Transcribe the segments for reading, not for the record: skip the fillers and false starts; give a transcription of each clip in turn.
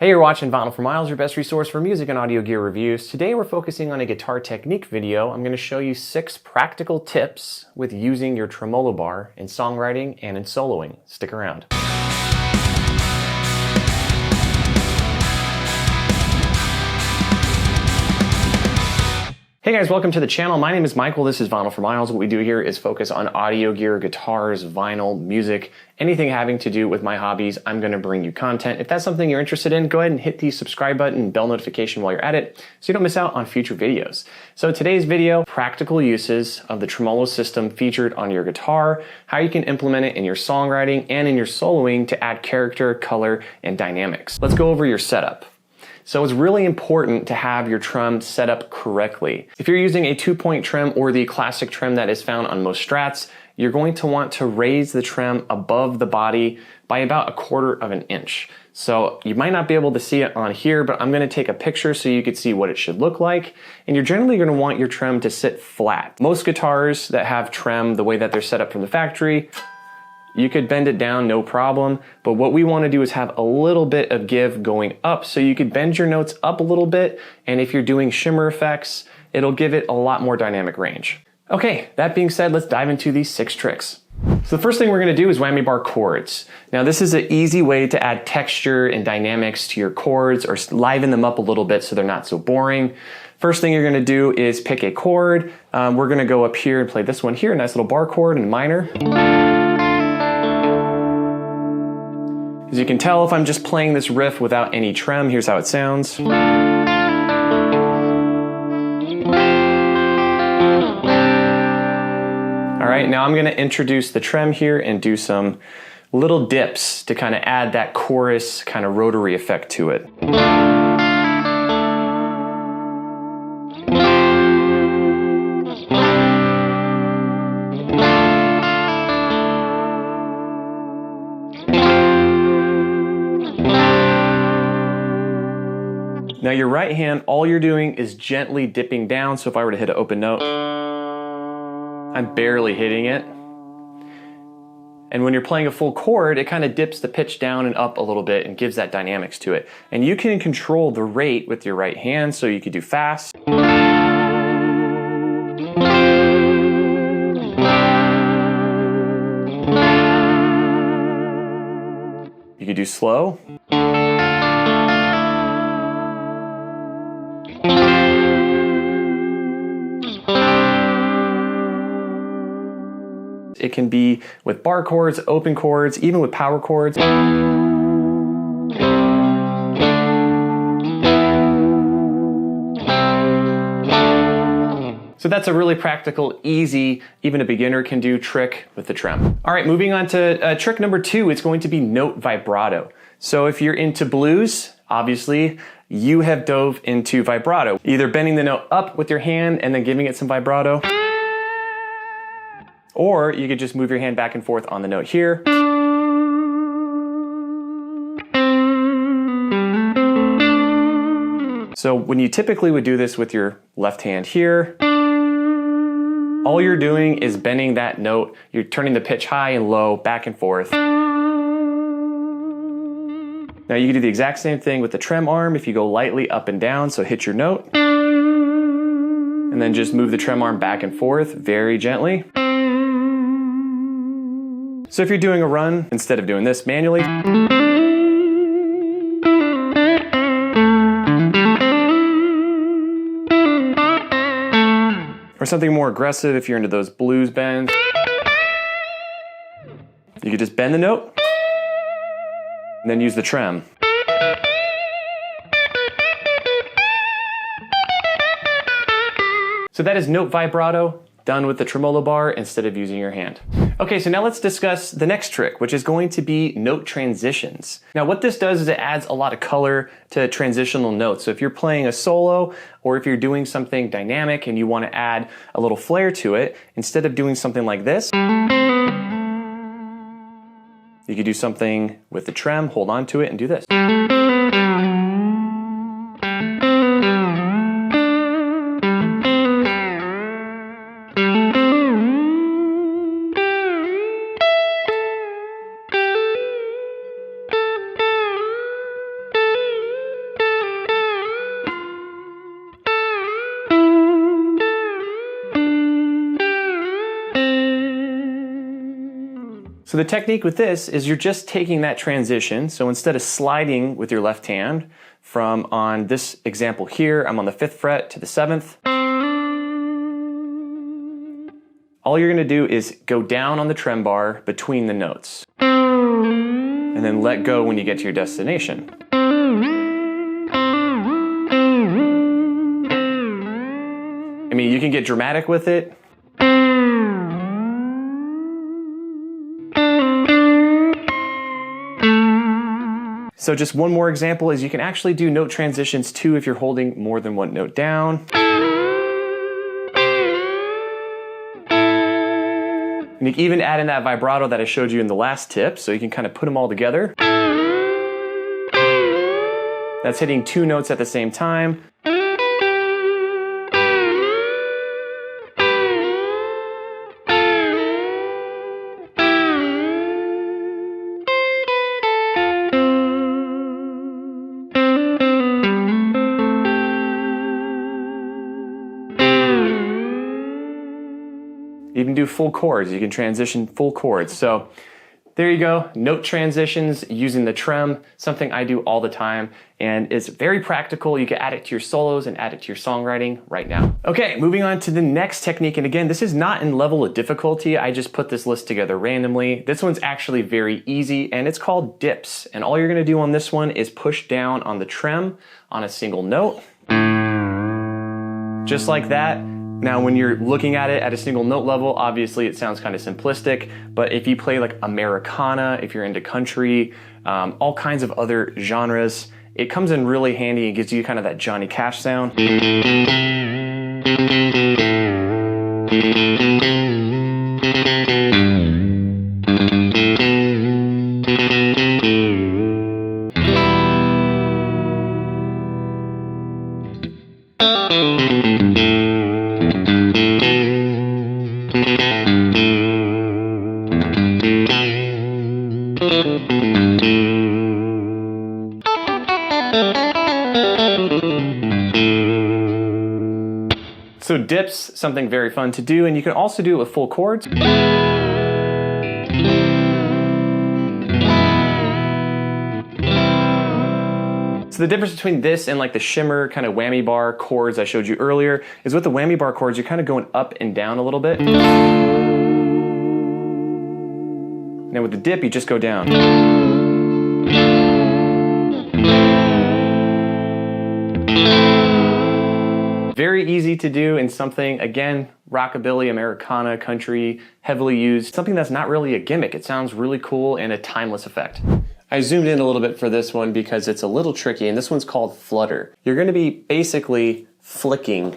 Hey, you're watching Vinyl for Miles, your best resource for music and audio gear reviews. Today we're focusing on a guitar technique video. I'm going to show you 6 practical tips with using your tremolo bar in songwriting and in soloing. Stick around. Hey guys, welcome to the channel. My name is Michael. This is Vinyl for Miles. What we do here is focus on audio gear, guitars, vinyl, music, anything having to do with my hobbies. I'm going to bring you content. If that's something you're interested in, go ahead and hit the subscribe button and bell notification while you're at it so you don't miss out on future videos. So today's video, practical uses of the tremolo system featured on your guitar, how you can implement it in your songwriting and in your soloing to add character, color, and dynamics. Let's go over your setup. So it's really important to have your trem set up correctly. If you're using a 2-point trem or the classic trem that is found on most Strats, you're going to want to raise the trem above the body by about 1/4 inch. So you might not be able to see it on here, but I'm going to take a picture so you can see what it should look like. And you're generally going to want your trem to sit flat. Most guitars that have trem the way that they're set up from the factory, you could bend it down, no problem, but what we want to do is have a little bit of give going up, so you could bend your notes up a little bit, and if you're doing shimmer effects, it'll give it a lot more dynamic range. Okay, that being said, let's dive into these 6 tricks. So the first thing we're going to do is Whammy Bar Chords. Now this is an easy way to add texture and dynamics to your chords or liven them up a little bit so they're not so boring. First thing you're going to do is pick a chord. We're going to go up here and play this one here, a nice little bar chord in minor. As you can tell, if I'm just playing this riff without any trem, here's how it sounds. All right, now I'm going to introduce the trem here and do some little dips to kind of add that chorus kind of rotary effect to it. Now your right hand, all you're doing is gently dipping down, so if I were to hit an open note, I'm barely hitting it. And when you're playing a full chord, it kind of dips the pitch down and up a little bit and gives that dynamics to it. And you can control the rate with your right hand, so you could do fast. You could do slow. It can be with bar chords, open chords, even with power chords. So that's a really practical, easy, even a beginner can do trick with the trem. All right, moving on to trick number 2, it's going to be note vibrato. So if you're into blues, obviously, you have dove into vibrato. Either bending the note up with your hand and then giving it some vibrato, or you could just move your hand back and forth on the note here. So when you typically would do this with your left hand here, all you're doing is bending that note. You're turning the pitch high and low, back and forth. Now you can do the exact same thing with the trem arm if you go lightly up and down, so hit your note, and then just move the trem arm back and forth very gently. So if you're doing a run, instead of doing this manually, or something more aggressive if you're into those blues bends, you could just bend the note and then use the trem. So that is note vibrato done with the tremolo bar instead of using your hand. Okay, so now let's discuss the next trick, which is going to be note transitions. Now what this does is it adds a lot of color to transitional notes. So if you're playing a solo or if you're doing something dynamic and you want to add a little flair to it, instead of doing something like this, you could do something with the trem, hold on to it and do this. So the technique with this is you're just taking that transition. So instead of sliding with your left hand from on this example here, I'm on the 5th fret to the 7th. All you're gonna do is go down on the trem bar between the notes. And then let go when you get to your destination. I mean, you can get dramatic with it. So just one more example is you can actually do note transitions too if you're holding more than one note down. And you can even add in that vibrato that I showed you in the last tip, so you can kind of put them all together. That's hitting 2 notes at the same time. You can do full chords, you can transition full chords. So there you go, note transitions using the trem, something I do all the time, and it's very practical. You can add it to your solos and add it to your songwriting right now. Okay, moving on to the next technique, and again, this is not in level of difficulty, I just put this list together randomly. This one's actually very easy, and it's called dips, and all you're gonna do on this one is push down on the trem on a single note, just like that. Now, when you're looking at it at a single note level, obviously it sounds kind of simplistic, but if you play like Americana, if you're into country, all kinds of other genres, it comes in really handy and gives you kind of that Johnny Cash sound. So dips, something very fun to do, and you can also do it with full chords. So the difference between this and like the shimmer kind of whammy bar chords I showed you earlier is with the whammy bar chords, you're kind of going up and down a little bit. Now with the dip, you just go down. Very easy to do, and something, again, rockabilly, Americana, country, heavily used. Something that's not really a gimmick. It sounds really cool and a timeless effect. I zoomed in a little bit for this one because it's a little tricky, and this one's called Flutter. You're gonna be basically flicking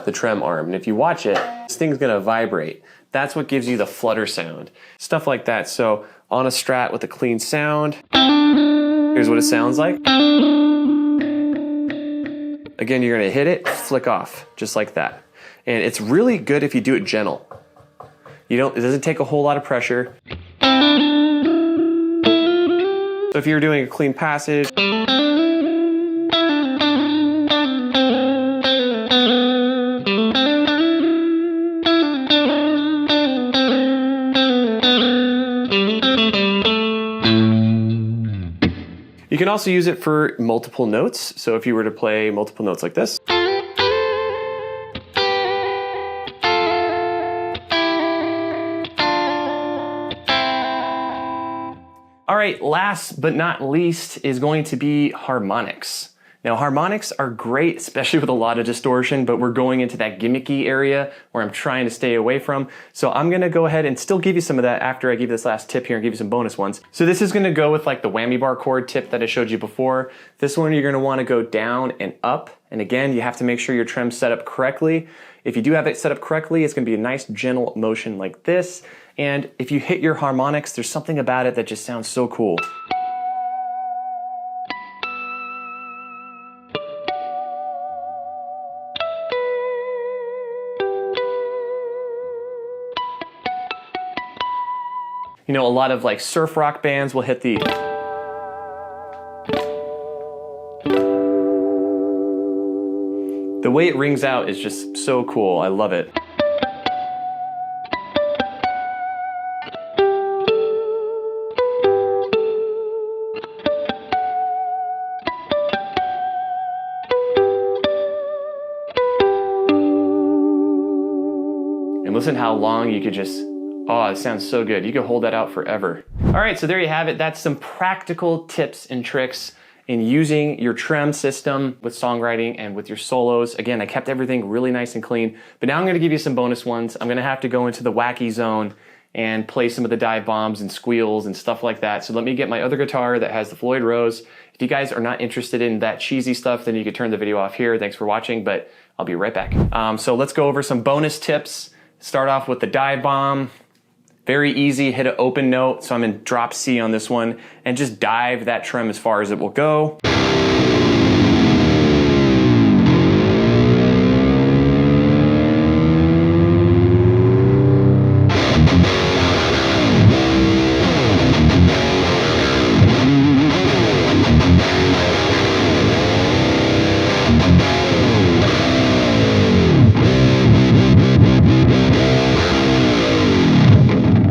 the trem arm, and if you watch it, this thing's gonna vibrate. That's what gives you the flutter sound. Stuff like that. So on a Strat with a clean sound, here's what it sounds like. Again, you're gonna hit it, flick off, just like that. And it's really good if you do it gentle. It doesn't take a whole lot of pressure. So if you're doing a clean passage, you can also use it for multiple notes. So if you were to play multiple notes like this. All right, last but not least is going to be harmonics. Now, harmonics are great, especially with a lot of distortion, but we're going into that gimmicky area where I'm trying to stay away from. So I'm gonna go ahead and still give you some of that after I give you this last tip here and give you some bonus ones. So this is gonna go with like the whammy bar chord tip that I showed you before. This one, you're gonna wanna go down and up. And again, you have to make sure your trem's set up correctly. If you do have it set up correctly, it's gonna be a nice gentle motion like this. And if you hit your harmonics, there's something about it that just sounds so cool. You know, a lot of like surf rock bands will hit the way it rings out is just so cool. I love it. And listen how long you could just, oh, it sounds so good. You could hold that out forever. All right, so there you have it. That's some practical tips and tricks in using your trem system with songwriting and with your solos. Again, I kept everything really nice and clean, but now I'm gonna give you some bonus ones. I'm gonna have to go into the wacky zone and play some of the dive bombs and squeals and stuff like that. So let me get my other guitar that has the Floyd Rose. If you guys are not interested in that cheesy stuff, then you can turn the video off here. Thanks for watching, but I'll be right back. So let's go over some bonus tips. Start off with the dive bomb. Very easy, hit an open note. So I'm in drop C on this one, and just dive that trem as far as it will go.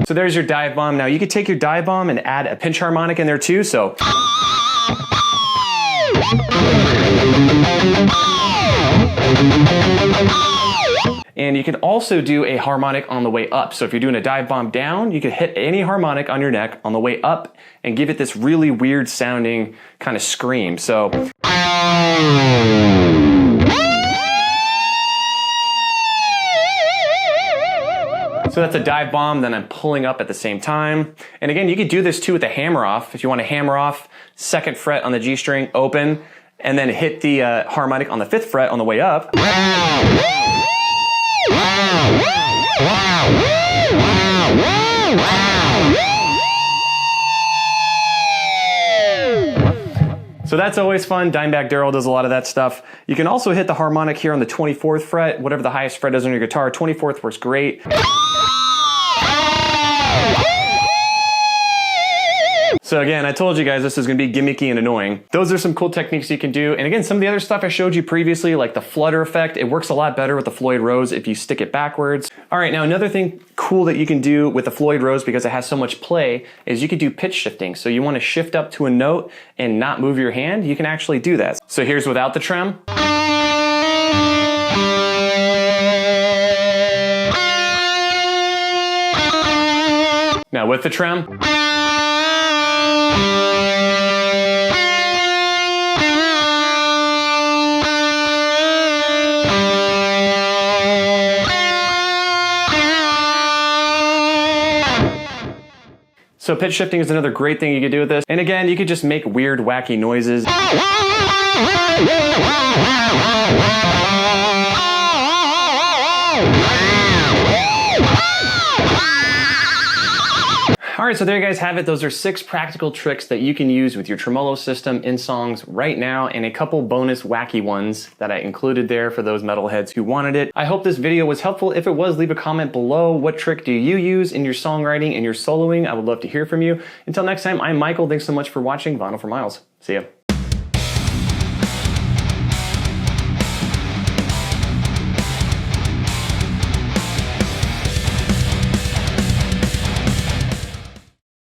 So there's your dive bomb. Now you could take your dive bomb and add a pinch harmonic in there too, so. And you can also do a harmonic on the way up. So if you're doing a dive bomb down, you could hit any harmonic on your neck on the way up and give it this really weird sounding kind of scream. So. So that's a dive bomb, then I'm pulling up at the same time. And again, you could do this too with a hammer off. If you want to hammer off, 2nd fret on the G string, open, and then hit the harmonic on the 5th fret on the way up. So that's always fun. Dimebag Darrell does a lot of that stuff. You can also hit the harmonic here on the 24th fret, whatever the highest fret is on your guitar. 24th works great. So again, I told you guys this is gonna be gimmicky and annoying. Those are some cool techniques you can do. And again, some of the other stuff I showed you previously, like the flutter effect, it works a lot better with the Floyd Rose if you stick it backwards. All right, now another thing cool that you can do with the Floyd Rose, because it has so much play, is you could do pitch shifting. So you wanna shift up to a note and not move your hand, you can actually do that. So here's without the trem. Now with the trem. So pitch shifting is another great thing you could do with this. And again, you could just make weird, wacky noises. All right, so there you guys have it. Those are 6 practical tricks that you can use with your tremolo system in songs right now, and a couple bonus wacky ones that I included there for those metalheads who wanted it. I hope this video was helpful. If it was, leave a comment below. What trick do you use in your songwriting and your soloing? I would love to hear from you. Until next time, I'm Michael. Thanks so much for watching Vinyl for Miles. See ya.